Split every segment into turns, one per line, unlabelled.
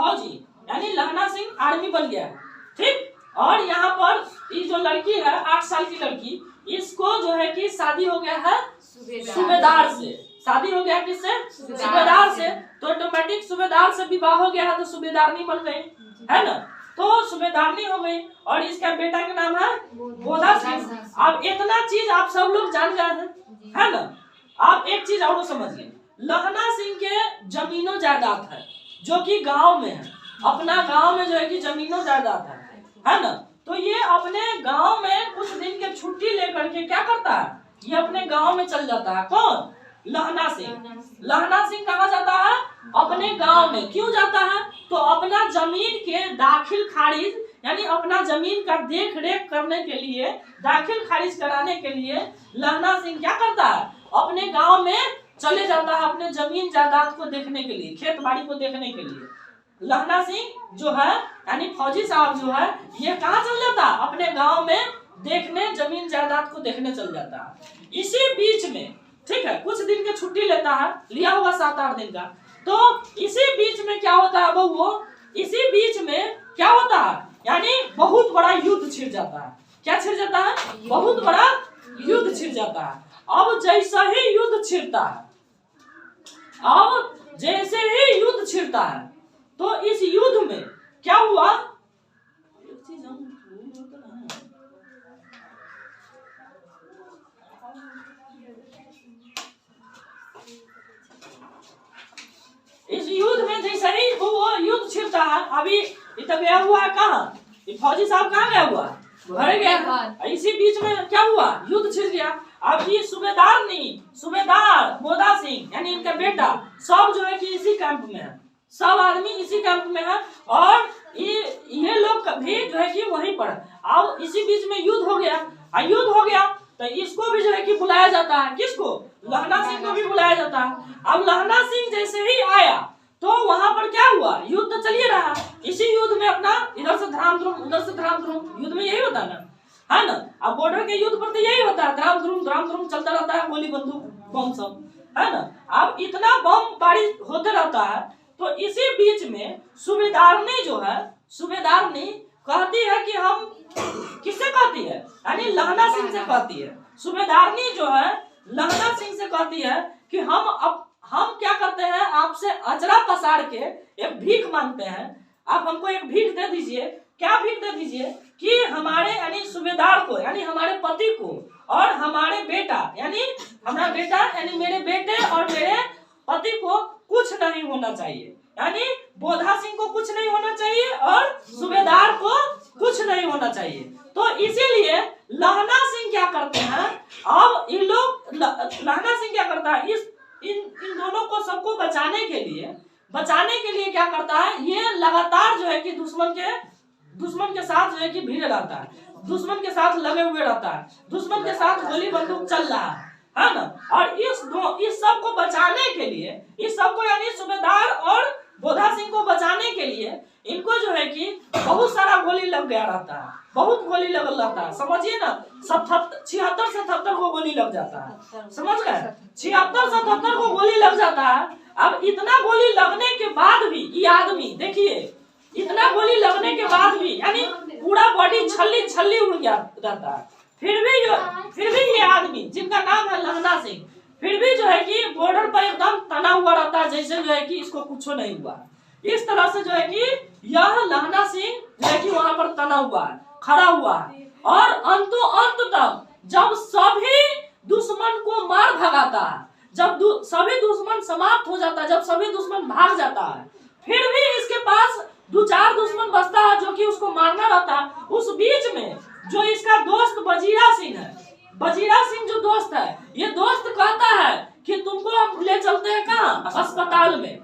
फौजी, यानी लहना सिंह आर्मी बन गया है, ठीक। और यहाँ पर ये जो लड़की है 8 साल की लड़की, इसको जो है कि शादी हो गया है सूबेदार से। शादी हो गया किससे? सूबेदार से। तो ऑटोमेटिक सूबेदार से विवाह हो गया है, तो सूबेदारनी बन गई, है ना। तो सूबेदारनी हो गई और इसका बेटा का नाम है बोधा सिंह। अब इतना चीज आप सब लोग जान गए है ना। आप एक चीज और समझिए, लहना सिंह के जमीनों जायदाद है जो कि गांव में है, अपना गांव में जो है कि जमीनों जायदाद है ना। तो ये अपने गांव में कुछ दिन के छुट्टी लेकर के क्या करता है, ये अपने गांव में चल जाता है। कौन? लहना सिंह। लहना सिंह कहाँ जाता है? अपने गांव में। क्यों जाता है? तो अपना जमीन के दाखिल खारिज, यानी अपना जमीन का देख रेख करने के लिए, दाखिल खारिज कराने के लिए लहना सिंह क्या करता है, अपने गांव में चले जाता है, अपने जमीन जायदाद को देखने के लिए, खेत बाड़ी को देखने के लिए। लहना सिंह जो है यानी फौजी साहब जो है, ये कहाँ चल जाता है, अपने गांव में देखने, जमीन जायदाद को देखने चल जाता है। इसी बीच में, ठीक है, कुछ दिन की छुट्टी लेता है, लिया हुआ 7-8 दिन का। तो इसी बीच में क्या होता है वो, इसी बीच में क्या होता है, यानी बहुत बड़ा युद्ध छिड़ जाता है। क्या छिड़ जाता है? बहुत बड़ा युद्ध छिड़ जाता है। अब जैसे ही युद्ध छिड़ता है, अब जैसे ही युद्ध छिड़ता है, तो इस युद्ध में क्या हुआ, इस युद्ध में जैसे ही वो युद्ध छिड़ता है, अभी तो गया हुआ है कहाँ, फौजी साहब कहाँ गया हुआ, घर गया। इसी बीच में क्या हुआ, युद्ध छिड़ गया। अब ये सूबेदार बोधा सिंह यानी इनका बेटा सब जो है कि इसी कैंप में है, सब आदमी इसी कैंप में है और ये लोग भी जो है कि वहीं पर। अब इसी बीच में युद्ध हो गया, तो इसको भी जो है कि बुलाया जाता है। किसको? लहना सिंह को भी बुलाया जाता है। अब लहना सिंह जैसे ही आया तो वहां पर क्या हुआ, युद्ध तो चलिए रहा। इसी युद्ध में अपना इधर से धराम उधर से धराम, युद्ध में यही होता है ना। अब बॉर्डर के युद्ध पर तो यही होता है, धराम धुरुम चलता रहता है, गोली बंदूक बम सब, है ना। अब इतना बम बारी होते रहता है, तो इसी बीच में सूबेदारनी जो है, सूबेदारनी कहती है कि हम, किससे कहती है, यानी लहना सिंह से कहती है। सूबेदारनी जो है लहना सिंह से कहती है कि हम क्या करते हैं, आपसे अजरा पसार के एक भीख मांगते हैं, आप हमको एक भीख दे दीजिए। क्या भीख दे दीजिए कि हमारे यानी सूबेदार को, यानी हमारे पति को और हमारे बेटा, यानी हमारा बेटा यानी मेरे बेटे और मेरे पति को कुछ नहीं होना चाहिए, यानी बोधा सिंह को कुछ नहीं होना चाहिए और सूबेदार को कुछ नहीं होना चाहिए। तो इसीलिए लहना सिंह क्या करते हैं, अब इन लोग, लहना सिंह क्या करता है, इन दोनों को सबको बचाने के लिए क्या करता है, ये लगातार जो है कि दुश्मन के साथ जो है कि भिड़ रहता है, दुश्मन के साथ लगे हुए रहता है, दुश्मन के साथ गोली बंदूक चल रहा है ना। और इस सब को बचाने के लिए, इस सब को यानी सूबेदार और बोधा सिंह को बचाने के लिए इनको जो है कि बहुत सारा गोली लग गया रहता है, बहुत गोली लगल रहता है। समझिए ना, 76-77 को गोली लग जाता है, समझ गए, 76-77 को गोली लग जाता है। अब इतना गोली लगने के बाद भी ये आदमी, देखिए, इतना गोली लगने के बाद भी यानी पूरा बॉडी छल्ली उड़ गया रहता है, फिर भी ये आदमी जिनका नाम है लहना सिंह, फिर भी जो है कि बॉर्डर पर एकदम तना हुआ रहता है, जैसे जो है कि इसको कुछ नहीं हुआ। इस तरह से जो है कि यह लहना सिंह जो है कि वहां पर तना हुआ है, खड़ा हुआ है, और अंत तक जब सभी दुश्मन को मार भगाता है, जब सभी दुश्मन समाप्त हो जाता है, जब सभी दुश्मन भाग जाता है, फिर भी इसके पास 2-4 दुश्मन बचता है जो कि उसको मारना रहता है। उस बीच में जो इसका दोस्त बजीरा सिंह है, बजीरा सिंह जो दोस्त है, ये दोस्त कहता है कि तुमको हम ले चलते हैं कहाँ, अस्पताल में।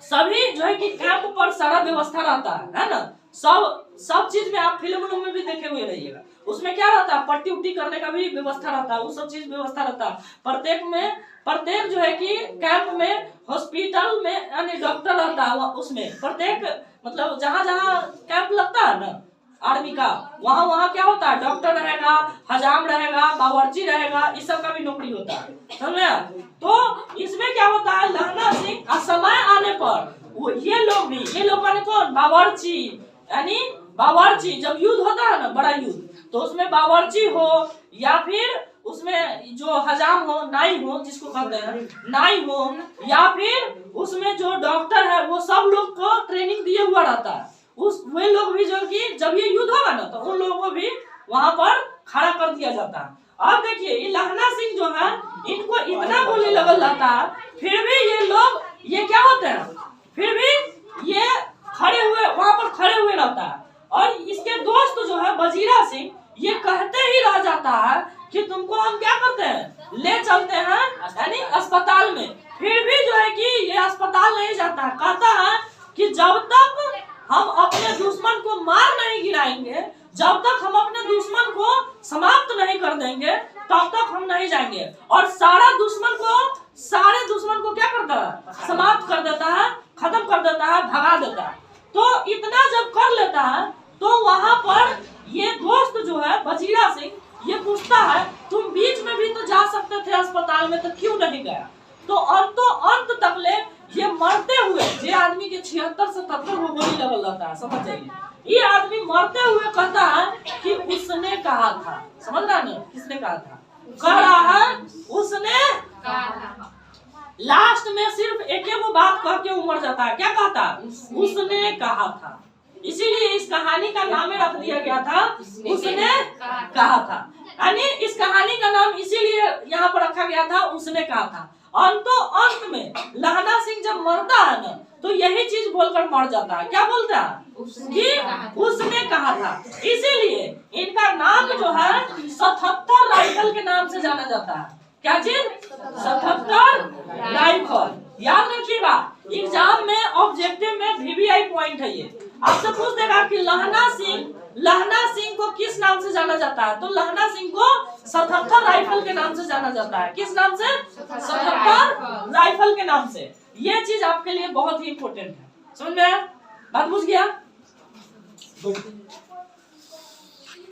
सभी जो है कि कैंप पर सारा व्यवस्था रहता है ना, सब चीज में आप फिल्म में भी देखे हुए रहिएगा, उसमें क्या रहता है, पट्टी उट्टी करने का भी व्यवस्था रहता है, वो सब चीज व्यवस्था रहता है। प्रत्येक जो है कि कैंप में, हॉस्पिटल में यानी डॉक्टर रहता है, उसमें प्रत्येक मतलब जहाँ कैंप लगता है ना आर्मी का, वहाँ क्या होता है, डॉक्टर रहेगा, हजाम रहेगा, बावर्ची रहेगा, इस सब का भी नौकरी होता है, समझे। तो इसमें क्या होता है, लहना सिंह समय आने पर ये लोग भी, ये लोग माने कौन? बावर्ची, यानी बावर्ची। जब युद्ध होता है ना, बड़ा युद्ध, तो उसमें बावर्ची हो या फिर उसमें जो हजाम हो, नाई हो, जिसको कहते हैं नाई हो, या फिर उसमें जो डॉक्टर है, वो सब लोग को ट्रेनिंग दिए हुआ रहता है। वे लोग भी जो कि जब ये युद्ध होगा ना, तो उन लोगों को भी वहां पर खड़ा कर दिया जाता है। अब देखिए ये लहना सिंह जो है, इनको इतना गोली लगल रहता है, फिर भी ये लोग ये क्या होते हैं, फिर भी ये खड़े हुए वहां पर खड़े हुए रहता है। और इसके दोस्त जो है वजीरा सिंह, ये कहते ही रह जाता है कि तुमको हम क्या करते हैं, ले चलते हैं यानी अस्पताल में। फिर भी जो है कि ये अस्पताल नहीं जाता है, कहता है कि जब तक हम अपने दुश्मन को मार नहीं गिराएंगे, जब तक हम अपने दुश्मन को समाप्त नहीं कर देंगे, तब तक हम नहीं जाएंगे। और सारे दुश्मन को क्या करता है, समाप्त कर देता है, खत्म कर देता है, भगा देता है। तो इतना जब कर लेता है, तो वहां पर ये दोस्त जो है वजीरा सिंह, ये पूछता है तुम बीच में भी तो जा सकते थे अस्पताल में, तो क्यों नहीं गया? तो अंत तक ले ये मरते हुए, ये आदमी के 76 से 77 को गोली लगल रहता है, समझ जाइए। ये आदमी मरते हुए कहता है कि उसने कहा था, समझ रहा है? किसने कहा था? कह रहा है उसने कहा था। लास्ट में सिर्फ एक वो बात कह के उमड़ जाता है, क्या कहता? उसने कहा था। इसीलिए इस कहानी का नाम रख दिया गया था, उसने कहा था। यानी इस कहानी का नाम इसीलिए यहाँ पर रखा गया था, उसने कहा था। अंत में लहना सिंह जब मरता है ना, तो यही चीज बोलकर मर जाता है। क्या बोलता है? कि उसने कहा था। इसीलिए इनका नाम जो है 77 राइफल के नाम से जाना जाता है। क्या चीज? 77 राइफल। याद रखिएगा, एग्जाम में ऑब्जेक्टिव में VVI पॉइंट है ये। आपसे पूछ देगा कि लहना सिंह को किस नाम से जाना जाता है, तो लहना सिंह को 77 राइफल के नाम से जाना जाता है। किस नाम से? 77 राइफल के नाम से। ये चीज आपके लिए बहुत ही इम्पोर्टेंट है, समझ में आया? बात बुझ गया?